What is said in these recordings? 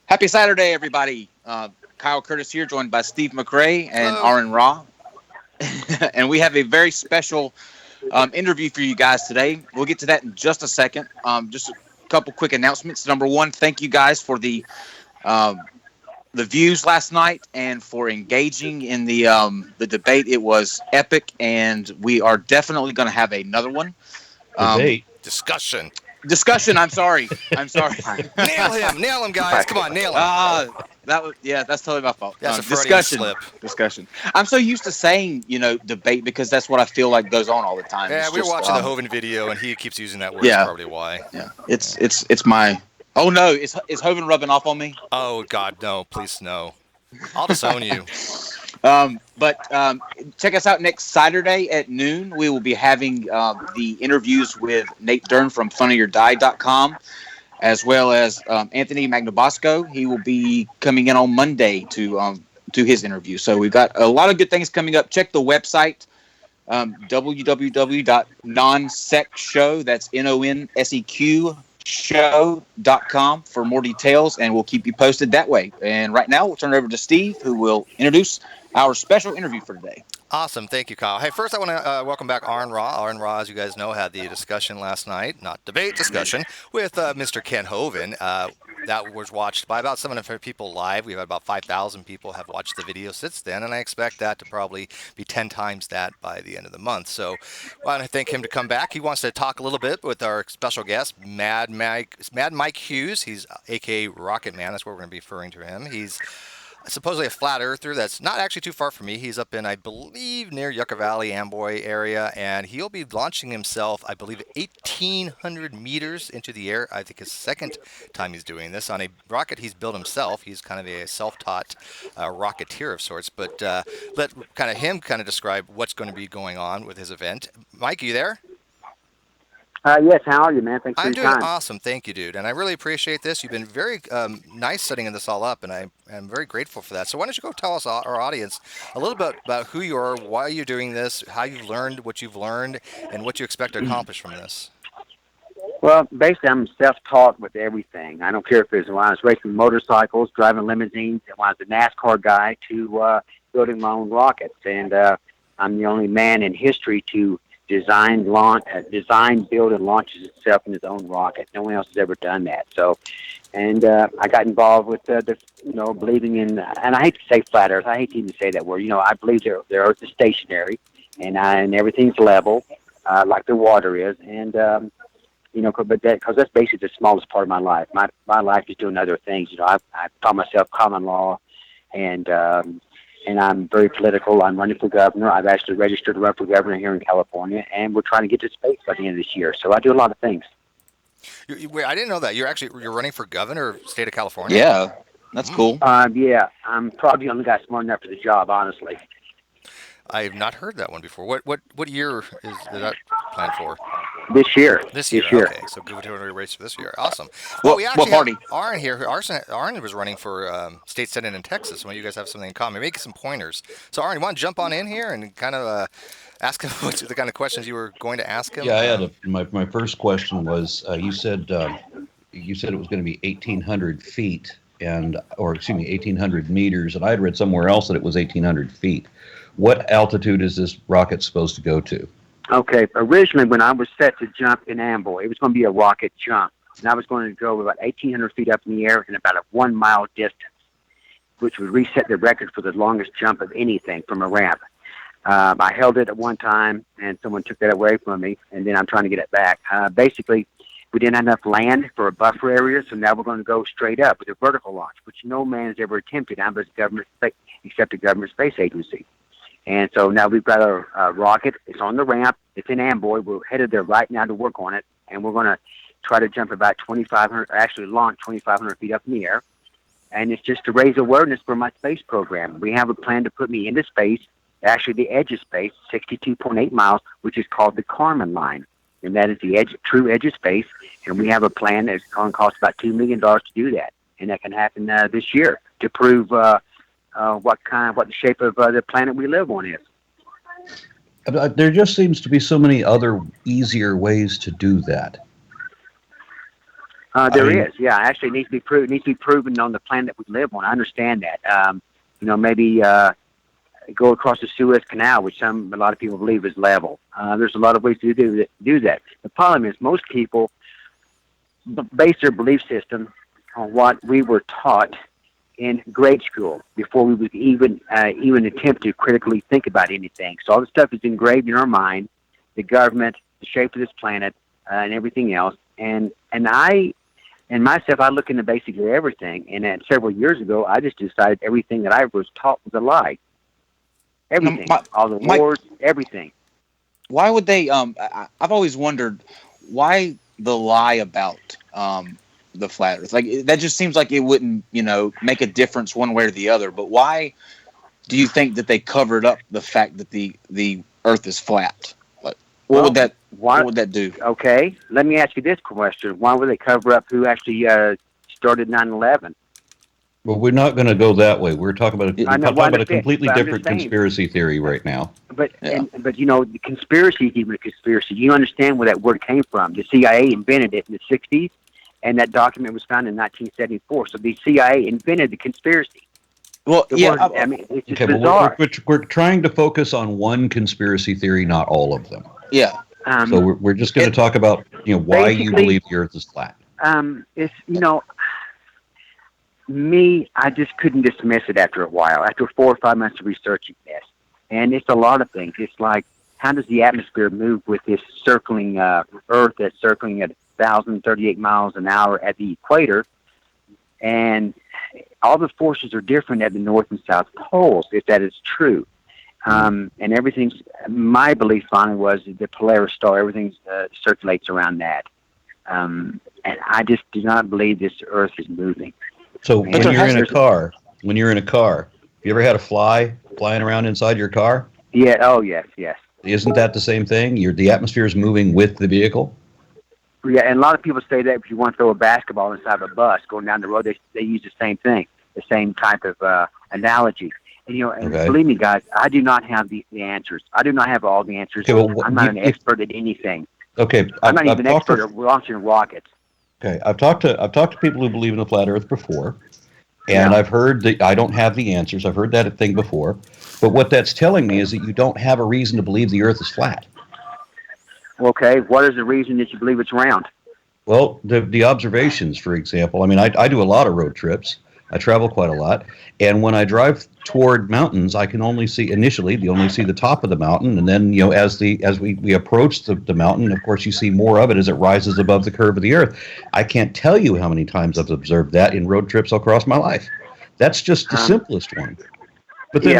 Happy Saturday, everybody. Kyle Curtis here, joined by Steve McRae and Aron Ra. And we have a very special interview for you guys today. We'll get to that in just a second. Just a couple quick announcements. Number one, thank you guys for the views last night and for engaging in the debate. It was epic, and we are definitely going to have another one. Debate. Discussion. I'm sorry. Nail him, guys. Come on, nail him. That's totally my fault. That's a Discussion. I'm so used to saying, debate because that's what I feel like goes on all the time. Yeah, we were watching the Hoven video, and he keeps using that word. That's probably why. Yeah, it's my. Oh no, is Hoven rubbing off on me? Oh God, no! Please no. I'll disown you. But check us out next Saturday at noon. We will be having the interviews with Nate Dern from funnyordie.com, as well as Anthony Magnabosco. He will be coming in on Monday to his interview. So we've got a lot of good things coming up. Check the website, www.nonseq.show. That's NONSEQ show.com for more details, and we'll keep you posted that way. And right now, we'll turn it over to Steve, who will introduce our special interview for today. Awesome. Thank you, Kyle. Hey, first I want to welcome back Aron Ra. Aron Ra, as you guys know, had the discussion last night, not debate discussion, with Mr. Ken Hoven. That was watched by about 700 people live. We've had about 5,000 people have watched the video since then, and I expect that to probably be 10 times that by the end of the month. So I want to thank him to come back. He wants to talk a little bit with our special guest, Mad Mike Hughes. He's a.k.a. Rocket Man. That's what we're going to be referring to him. He's supposedly a flat earther that's not actually too far from me. He's up in, I believe, near Yucca Valley, Amboy area, and he'll be launching himself, I believe, 1,800 meters into the air. I think his second time he's doing this on a rocket he's built himself. He's kind of a self-taught rocketeer of sorts, but let him describe what's going to be going on with his event. Mike, are you there? Yes, how are you, man? Thanks for your time. I'm doing awesome. Thank you, dude. And I really appreciate this. You've been very nice setting this all up, and I am very grateful for that. So why don't you go tell us, our audience, a little bit about who you are, why you're doing this, how you've learned what you've learned, and what you expect to accomplish from this. Well, basically, I'm self-taught with everything. I don't care if it's when I was racing motorcycles, driving limousines, and when I was a NASCAR guy, to building my own rockets. And I'm the only man in history to design, build, and launches itself in his own rocket. No one else has ever done that. So, and I got involved with believing in, and I hate to say flat Earth. I hate to even say that word. I believe the Earth is stationary, and everything's level, like the water is. And because that's basically the smallest part of my life. My life is doing other things. I taught myself common law, and I'm very political. I'm running for governor. I've actually registered to run for governor here in California, and we're trying to get to space by the end of this year. So I do a lot of things. Wait, I didn't know that. You're running for governor of the state of California? Yeah, that's cool. Yeah, I'm probably the only guy smart enough for the job, honestly. I have not heard that one before. What year is that planned for? This year. This year. Okay, so gubernatorial race for this year. Awesome. Well, we actually have Aron here. Aron was running for state senate in Texas. Well, you guys have something in common. Make some pointers. So, Aron, you want to jump on in here and kind of ask him what the kind of questions you were going to ask him? Yeah, I had my first question was you said it was going to be 1,800 feet or 1,800 meters, and I had read somewhere else that it was 1,800 feet. What altitude is this rocket supposed to go to? Okay, originally when I was set to jump in Amboy, it was going to be a rocket jump, and I was going to go about 1,800 feet up in the air in about a 1 mile distance, which would reset the record for the longest jump of anything from a ramp. I held it at one time, and someone took that away from me, and then I'm trying to get it back. Basically, we didn't have enough land for a buffer area, so now we're going to go straight up with a vertical launch, which no man has ever attempted except the government space agency. And so now we've got a rocket. It's on the ramp. It's in Amboy. We're headed there right now to work on it. And we're going to try to jump about 2,500, actually launch 2,500 feet up in the air. And it's just to raise awareness for my space program. We have a plan to put me into space, actually the edge of space, 62.8 miles, which is called the Kármán line. And that is the true edge of space. And we have a plan that's going to cost about $2 million to do that. And that can happen this year to prove what the shape of the planet we live on is. There just seems to be so many other easier ways to do that. There is, yeah. Actually, it needs to be proven. Needs to be proven on the planet we live on. I understand that. Maybe go across the Suez Canal, which a lot of people believe is level. There's a lot of ways to do that. The problem is most people base their belief system on what we were taught in grade school before we would even attempt to critically think about anything. So all the stuff is engraved in our mind, the government, the shape of this planet, and everything else. And myself, I look into basically everything. And then several years ago, I just decided everything that I was taught was a lie. Everything, all the wars, everything. Why would they? I've always wondered why the lie about the flat Earth. Like that just seems like it wouldn't, make a difference one way or the other. But why do you think that they covered up the fact that the Earth is flat? What would that do? Okay, let me ask you this question: why would they cover up who actually started 9/11? Well, we're not going to go that way. We're talking about a completely different conspiracy theory right now. But the conspiracy is even a conspiracy. You understand where that word came from? The CIA invented it in the '60s, and that document was found in 1974. So the CIA invented the conspiracy. Well, it's just bizarre. We're trying to focus on one conspiracy theory, not all of them. Yeah. So we're just going to talk about why you believe the Earth is flat. It's me, I just couldn't dismiss it after a while, after 4 or 5 months of researching this. And it's a lot of things. It's like, how does the atmosphere move with this circling Earth that's circling at 1,038 miles an hour at the equator? And all the forces are different at the North and South poles, if that is true. And my belief finally was the Polaris star, everything circulates around that. And I just do not believe this Earth is moving. So when you're in a car, have you ever had a fly flying around inside your car? Yeah. Oh, yes. Isn't that the same thing? The atmosphere is moving with the vehicle? Yeah, and a lot of people say that if you want to throw a basketball inside of a bus going down the road, they use the same thing, the same type of analogy. And believe me, guys, I do not have the answers. I do not have all the answers. Okay, well, I'm not an expert at anything. Okay, I'm not even an expert at launching rockets. Okay, I've talked to people who believe in the flat Earth before, and I've heard that I don't have the answers. I've heard that thing before, but what that's telling me is that you don't have a reason to believe the Earth is flat. Okay, what is the reason that you believe it's round? Well, the observations, for example. I mean, I do a lot of road trips. I travel quite a lot, and when I drive toward mountains, I can only see the top of the mountain, and then as we approach the mountain, of course, you see more of it as it rises above the curve of the Earth. I can't tell you how many times I've observed that in road trips across my life. That's just the simplest one. But then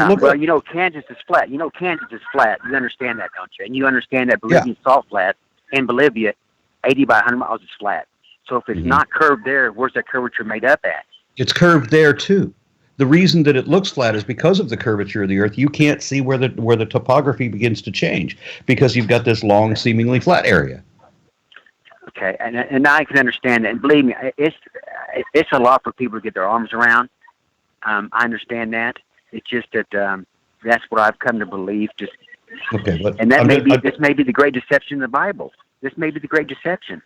Kansas is flat. Kansas is flat. You understand that, don't you? And you understand that Bolivian salt flat in Bolivia, 80 by 100 miles is flat. So if it's not curved there, where's that curvature made up at? It's curved there too. The reason that it looks flat is because of the curvature of the Earth. You can't see where the topography begins to change because you've got this long, seemingly flat area. Okay, and I can understand that. And believe me, it's a lot for people to get their arms around. I understand that. It's just that that's what I've come to believe. And this may be the great deception in the Bible. This may be the great deception.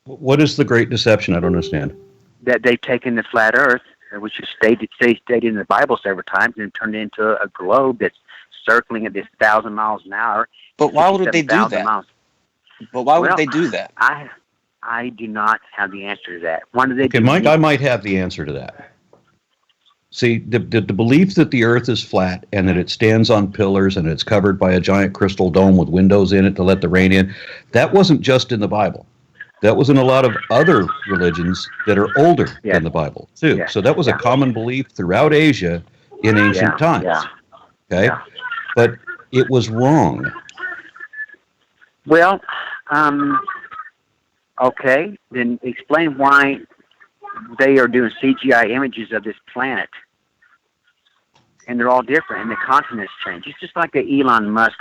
What is the great deception? I don't understand. That they've taken the flat Earth, which is stated in the Bible several times, and turned it into a globe that's circling at this 1,000 miles an hour. But why would they do that? Miles. But why would they do that? I do not have the answer to that. Mike, I might have the answer to that. See, the belief that the Earth is flat and that it stands on pillars and it's covered by a giant crystal dome with windows in it to let the rain in, that wasn't just in the Bible. That was in a lot of other religions that are older than the Bible, too. Yeah. So that was a common belief throughout Asia in ancient times. Yeah. Okay? Yeah. But it was wrong. Well, okay. Then explain why they are doing CGI images of this planet. And they're all different, and the continents change. It's just like the Elon Musk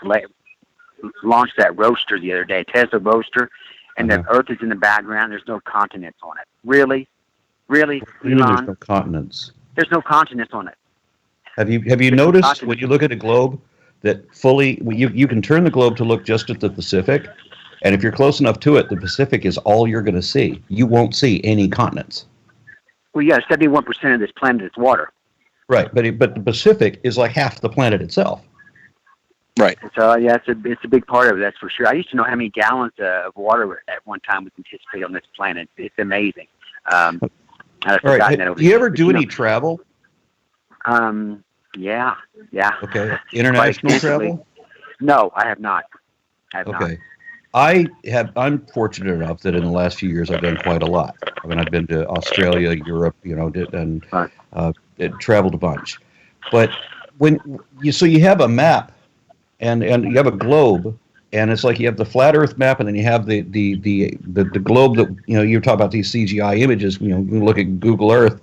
launched that roadster the other day, Tesla roadster. And the Earth is in the background. There's no continents on it. Really, Elon? There's no continents. There's no continents on it. Have you noticed when you look at a globe that fully you can turn the globe to look just at the Pacific, And if you're close enough to it, the Pacific is all you're going to see. You won't see any continents. Well, yeah, 71% of this planet is water. Right, but the Pacific is like half the planet itself. Right. So yeah, it's a big part of it. That's for sure. I used to know how many gallons of water at one time we can anticipate on this planet. It's amazing. I've forgotten that over Do you the ever years, do any travel? Yeah. Okay. International travel? No, I have not. Okay. I'm fortunate enough that in the last few years I've done quite a lot. I mean, I've been to Australia, Europe, and traveled a bunch. But you have a map and you have a globe, and it's like you have the flat Earth map, and then you have the globe that you're talking about these CGI images. You look at Google Earth.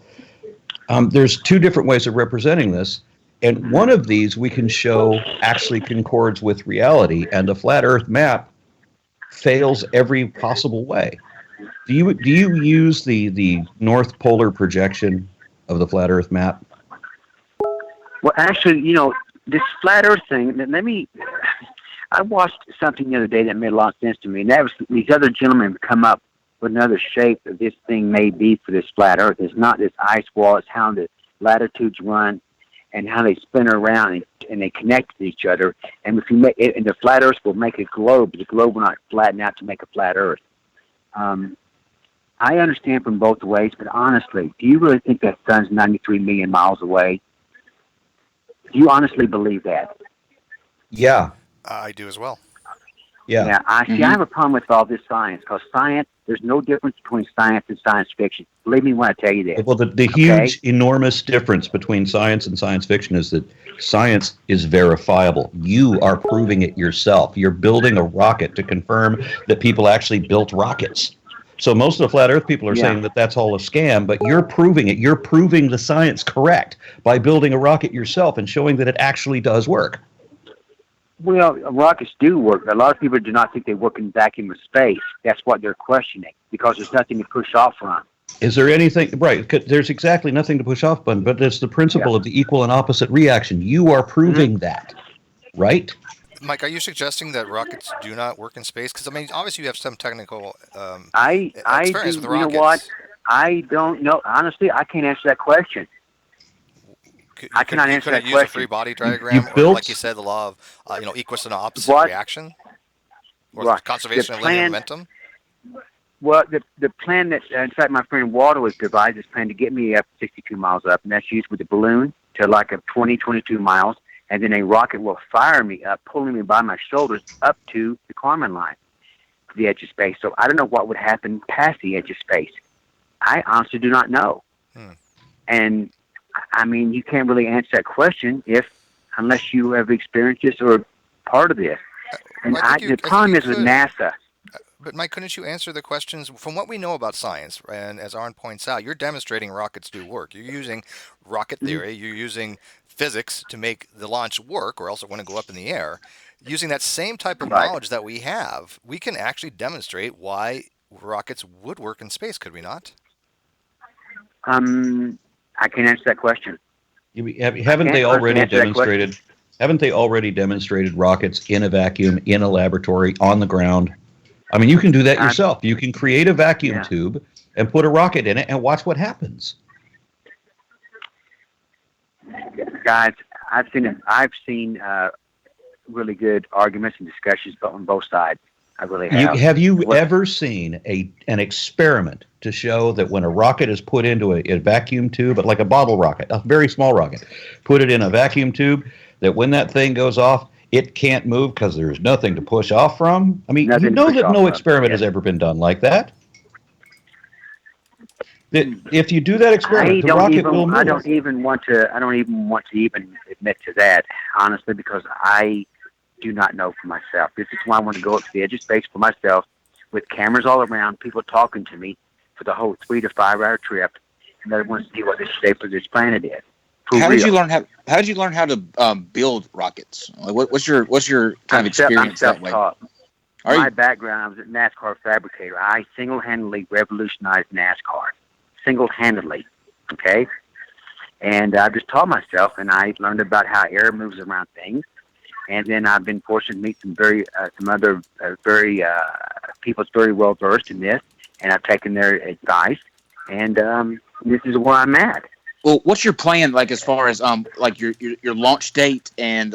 There's two different ways of representing this. And one of these we can show actually concords with reality, and the flat Earth map fails every possible way. Do you use the North Polar projection of the flat Earth map? Well, actually, this flat Earth thing. I watched something the other day that made a lot of sense to me, and that was these other gentlemen come up with another shape that this thing may be for this flat Earth. It's not this ice wall. It's how the latitudes run and how they spin around and they connect to each other. And if you make it, and the flat Earth will make a globe, the globe will not flatten out to make a flat Earth. I understand from both ways, but honestly, do you really think that sun's 93 million miles away? Do you honestly believe that? Yeah. I do as well. Yeah. I have a problem with all this science, because science, there's no difference between science and science fiction. Believe me when I tell you that. Well, the huge, enormous difference between science and science fiction is that science is verifiable. You are proving it yourself. You're building a rocket to confirm that people actually built rockets. So most of the flat Earth people are saying that that's all a scam, but you're proving it. You're proving the science correct by building a rocket yourself and showing that it actually does work. Well, rockets do work. A lot of people do not think they work in vacuum of space. That's what they're questioning, because there's nothing to push off from. Is there anything, right, there's exactly nothing to push off on, but it's the principle of the equal and opposite reaction. You are proving that, right? Mike, are you suggesting that rockets do not work in space? Because, obviously you have some technical I experience do, with rockets. You know what? I don't know. Honestly, I can't answer that question. I cannot answer that use question. A free body diagram, or like you said, the law of equal and opposite reaction, or conservation of linear momentum. Well, the plan that, in fact, my friend Walter has devised this plan to get me up 62 miles up, and that's used with a balloon to like a 22 miles, and then a rocket will fire me up, pulling me by my shoulders up to the Kármán line, the edge of space. So I don't know what would happen past the edge of space. I honestly do not know. And you can't really answer that question unless you have experienced this or part of this. And the problem is with NASA. But Mike, couldn't you answer the questions from what we know about science? And as Aron points out, you're demonstrating rockets do work. You're using rocket theory. You're using physics to make the launch work, or else it wouldn't go up in the air. Using that same type of knowledge that we have, we can actually demonstrate why rockets would work in space, could we not? I can answer that question. Haven't they already demonstrated? Haven't they already demonstrated rockets in a vacuum, in a laboratory, on the ground? I mean, you can do that yourself. You can create a vacuum tube and put a rocket in it and watch what happens. Guys, I've seen really good arguments and discussions on both sides. I really have. Have you ever seen an experiment to show that when a rocket is put into a vacuum tube, like a bottle rocket, a very small rocket, put it in a vacuum tube, that when that thing goes off, it can't move because there's nothing to push off from? I mean, you know that no experiment has ever been done like that. That if you do that experiment, the rocket will move. I don't even want to admit to that, honestly, because I do not know for myself. This is why I want to go up to the edge of space for myself, with cameras all around, people talking to me for the whole 3 to 5 hour trip, and I want to see what the shape of this planet is. How did you learn how to build rockets? Like, what's your kind of experience that way? My background, I was a NASCAR fabricator. I single-handedly revolutionized NASCAR. Single-handedly, okay? And I just taught myself, and I learned about how air moves around things. And then I've been fortunate to meet some other very people that's very well versed in this, and I've taken their advice, and this is where I'm at. Well, what's your plan, like as far as like your launch date, and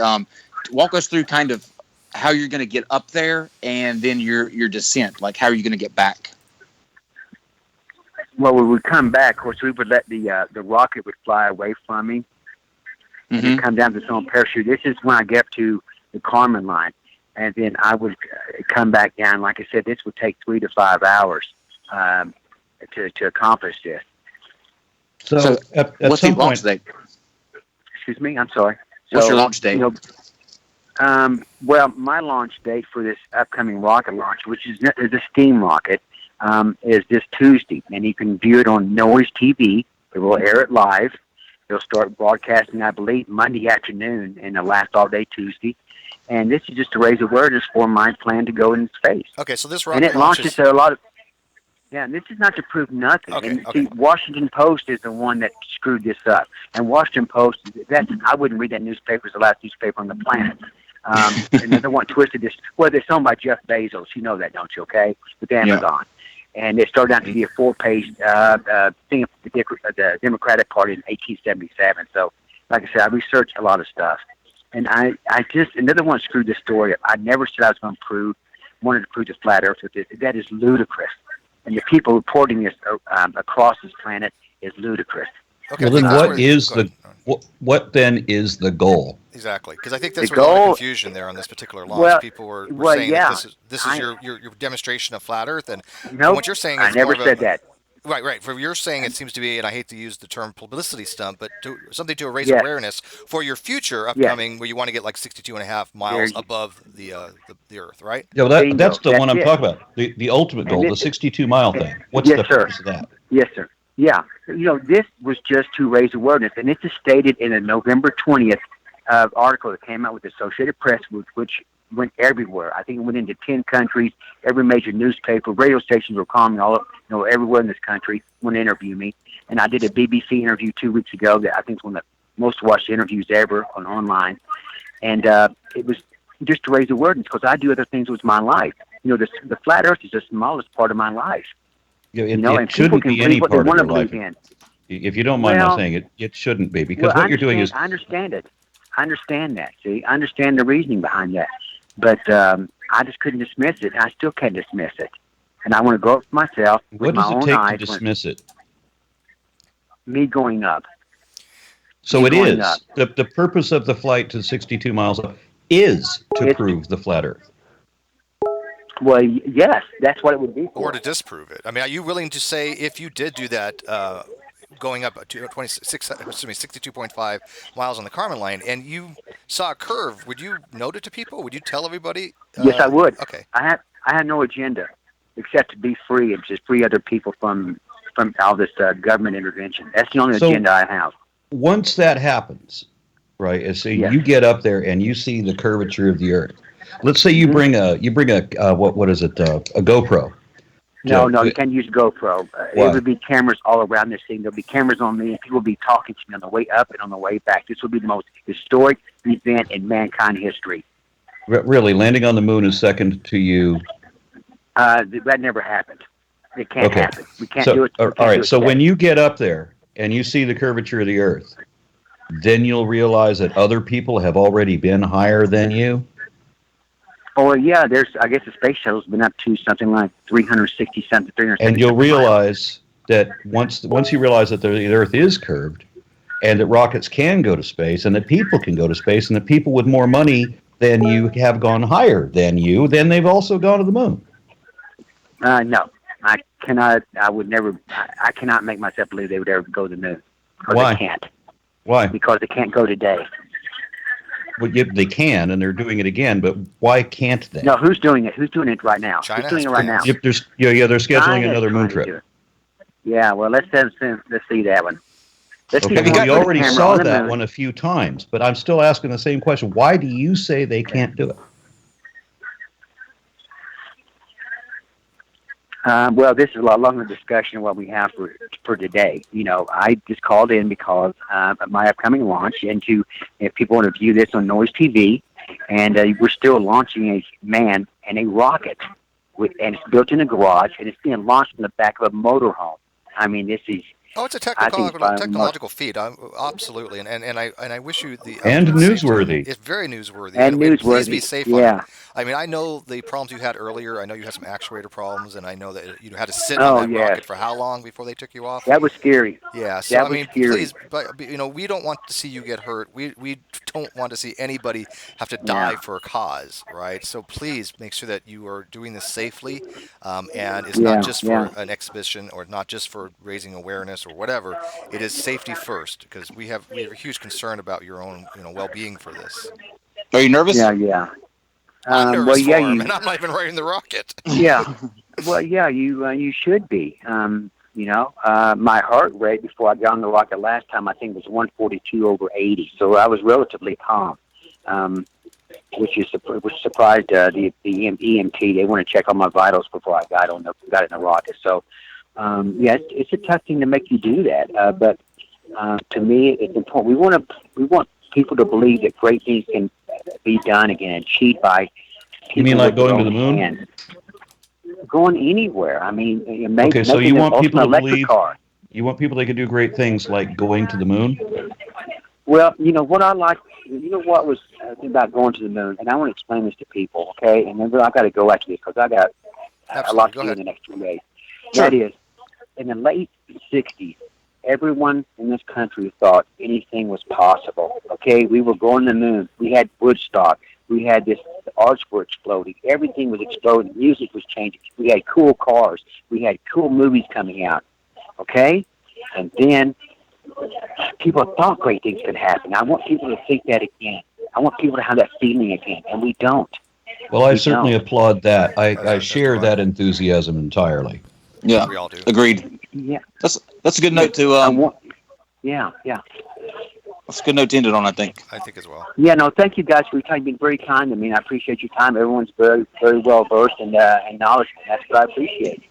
walk us through kind of how you're going to get up there, and then your descent, like how are you going to get back? Well, when we come back, of course, we would let the rocket would fly away from me, and Mm-hmm. come down to its own parachute. This is when I get up to the Kármán line, and then I would come back down. Like I said, this would take 3 to 5 hours to accomplish this. So at What's some the launch point, date? Excuse me, I'm sorry. What's your launch date? Well, my launch date for this upcoming rocket launch, which is a steam rocket, is this Tuesday, and you can view it on Noise TV. It will air it live. They'll start broadcasting, I believe, Monday afternoon, and it'll last all day Tuesday. And this is just to raise awareness for my plan to go into space. Okay, so this And rocket it launches launches. a lot of. Yeah, and this is not to prove nothing. Okay, and okay. see, Washington Post is the one that screwed this up. And Washington Post, I wouldn't read that newspaper. It's the last newspaper on the planet. And they're the one twisted this. Well, it's owned by Jeff Bezos. You know that, don't you? Okay, with Amazon. And it started out to be a 4-page thing of the Democratic Party in 1877. So, like I said, I researched a lot of stuff. And I just, another one screwed this story up. I never said I was going to wanted to prove the flat Earth with this. That is ludicrous. And the people reporting this across this planet is ludicrous. Okay, well, then that's what where- is go the ahead. what then is the goal? Exactly, because I think that's The where a lot of goal- confusion there on this particular launch. Well- People were well, saying yeah. that this is your demonstration of flat Earth, and No, what you're saying is I never more of said that. Right. For you're saying it seems to be, and I hate to use the term publicity stunt, but something to raise Yes. awareness for your future upcoming, where you want to get like 62.5 miles above the Earth, right? Yeah, well, Bingo. that's the one That's I'm it. talking about. The ultimate goal, the 62-mile thing. What's Yes, the sir. purpose of that? Yes, sir. Yeah. This was just to raise awareness, and this is stated in a November 20th article that came out with the Associated Press, which went everywhere. I think it went into 10 countries. Every major newspaper, radio stations were calling me everywhere in this country want to interview me. And I did a BBC interview 2 weeks ago that I think is one of the most watched interviews ever online. And it was just to raise awareness because I do other things with my life. The flat Earth is the smallest part of my life. It And shouldn't people can be any believe what they part of want to your life. believe in. If you don't mind my Well- saying it shouldn't be, because what you're doing is I understand it. I understand that. See, I understand the reasoning behind that. But I just couldn't dismiss it. I still can't dismiss it. And I want to go up for myself with what my does it own take eyes. to dismiss it? Me going up. So it going is. up. The purpose of the flight to 62 miles up is to It's- prove the flat Earth. Well, yes, that's what it would be for. Or to disprove it. I mean, are you willing to say if you did do that, going up to 62.5 miles on the Kármán line, and you saw a curve, would you note it to people? Would you tell everybody? Yes, I would. Okay. I had no agenda except to be free and just free other people from all this government intervention. That's the only So- agenda I have. Once that happens, right? And so Yes. you get up there and you see the curvature of the Earth. Let's say you bring a what is it? A GoPro. No, Yeah. you can't use GoPro. Why? It would be cameras all around this thing. There'll be cameras on me, and people will be talking to me on the way up and on the way back. This will be the most historic event in mankind history. Really, landing on the moon is second to you. That never happened. It can't Okay. happen. We can't So, do it. all right. So when you get up there and you see the curvature of the Earth, then you'll realize that other people have already been higher than you. Oh yeah, I guess the space shuttle's been up to something like 360 something, 370. And you'll realize that once you realize that the Earth is curved, and that rockets can go to space, and that people can go to space, and that people with more money than you have gone higher than you, then they've also gone to the moon. No, I cannot. I would never. I cannot make myself believe they would ever go to the moon. Because Why? They can't. Why? Because they can't go today. Well, they can, and they're doing it again, but why can't they? No, who's doing it? Who's doing it right now? China Who's doing it has right now? plans. Yep, they're scheduling China's another moon trying to trip. do it. Yeah, well, let's see that one. Let's see Okay, the we one with the already camera saw on the that moon. one a few times, but I'm still asking the same question. Why do you say they can't do it? Well, this is a lot longer discussion than what we have for today. I just called in because of my upcoming launch, and if people want to view this on Noise TV, and we're still launching a man and a rocket, and it's built in a garage, and it's being launched from the back of a motorhome. I mean, this is, Oh, it's a I think, it's probably technological feat. Absolutely, and I wish you the And ultimate safety. newsworthy. It's very newsworthy, and and please be newsworthy. safe on it. Yeah. I mean, I know the problems you had earlier. I know you had some actuator problems, and I know that you had to sit on Oh, that yes. rocket for how long before they took you off? That was scary. Yeah, so That I was mean, scary. please, but we don't want to see you get hurt. We don't want to see anybody have to Yeah. die for a cause, right? So please make sure that you are doing this safely, and it's not Yeah. just Yeah. for an exhibition or not just for raising awareness or whatever. It is safety first because we have a huge concern about your own well-being for this. Are you nervous? Yeah. Yeah. I'm Well, nervous yeah, for him, and I'm not even riding the rocket. yeah. Well, yeah, you should be. My heart rate before I got on the rocket last time, I think, was 142/80. So I was relatively calm, which surprised the EMT. They want to check on my vitals before I got in the rocket. So, yeah, it's a tough thing to make you do that. But to me, it's important. We want people to believe that great things can be done again and achieved by people You mean like with their going to the own moon? hands. Going anywhere. I mean, Okay, so making you an want people ultimate to electric believe car. you want people that can do great things like going to the moon? Well, what I like, what was about going to the moon, and I want to explain this to people, okay? And then I've got to go after this because I got a Absolutely, lot to go do in ahead. the next 2 days. Sure. That is, in the late 60s, everyone in this country thought anything was possible, okay? We were going to the moon. We had Woodstock. We had the arts were exploding. Everything was exploding. Music was changing. We had cool cars. We had cool movies coming out, okay? And then people thought great things could happen. I want people to think that again. I want people to have that feeling again, and we don't. Well, I We certainly don't. applaud that. I As share do I. that enthusiasm entirely. Yeah, We all do. agreed. Yeah. That's a good Yeah. note to I want. Yeah. Yeah. that's a good note to end it on, I think. I think as well. Yeah. No. Thank you guys for your time. You've been very kind to me. And I appreciate your time. Everyone's very, very well versed and knowledgeable. That's what I appreciate.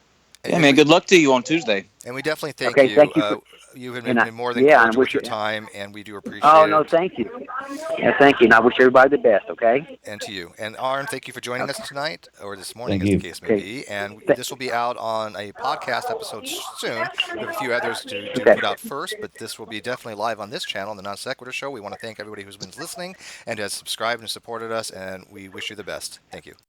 Yeah, man. Good luck to you on Tuesday. And we definitely thank Okay. you. Thank you for. You have And been more than yeah. And I cordial with wish your you. time, and we do Oh appreciate no. it. Thank you. Yeah. Thank you. And I wish everybody the best. Okay. And to you. And Aron, thank you for joining us tonight, or this morning, Thank as the you. case may Okay. be. And Th- this will be out on a podcast episode soon. We have a few others to okay. put out first, but this will be definitely live on this channel, the Non Sequitur Show. We want to thank everybody who's been listening and has subscribed and supported us, and we wish you the best. Thank you.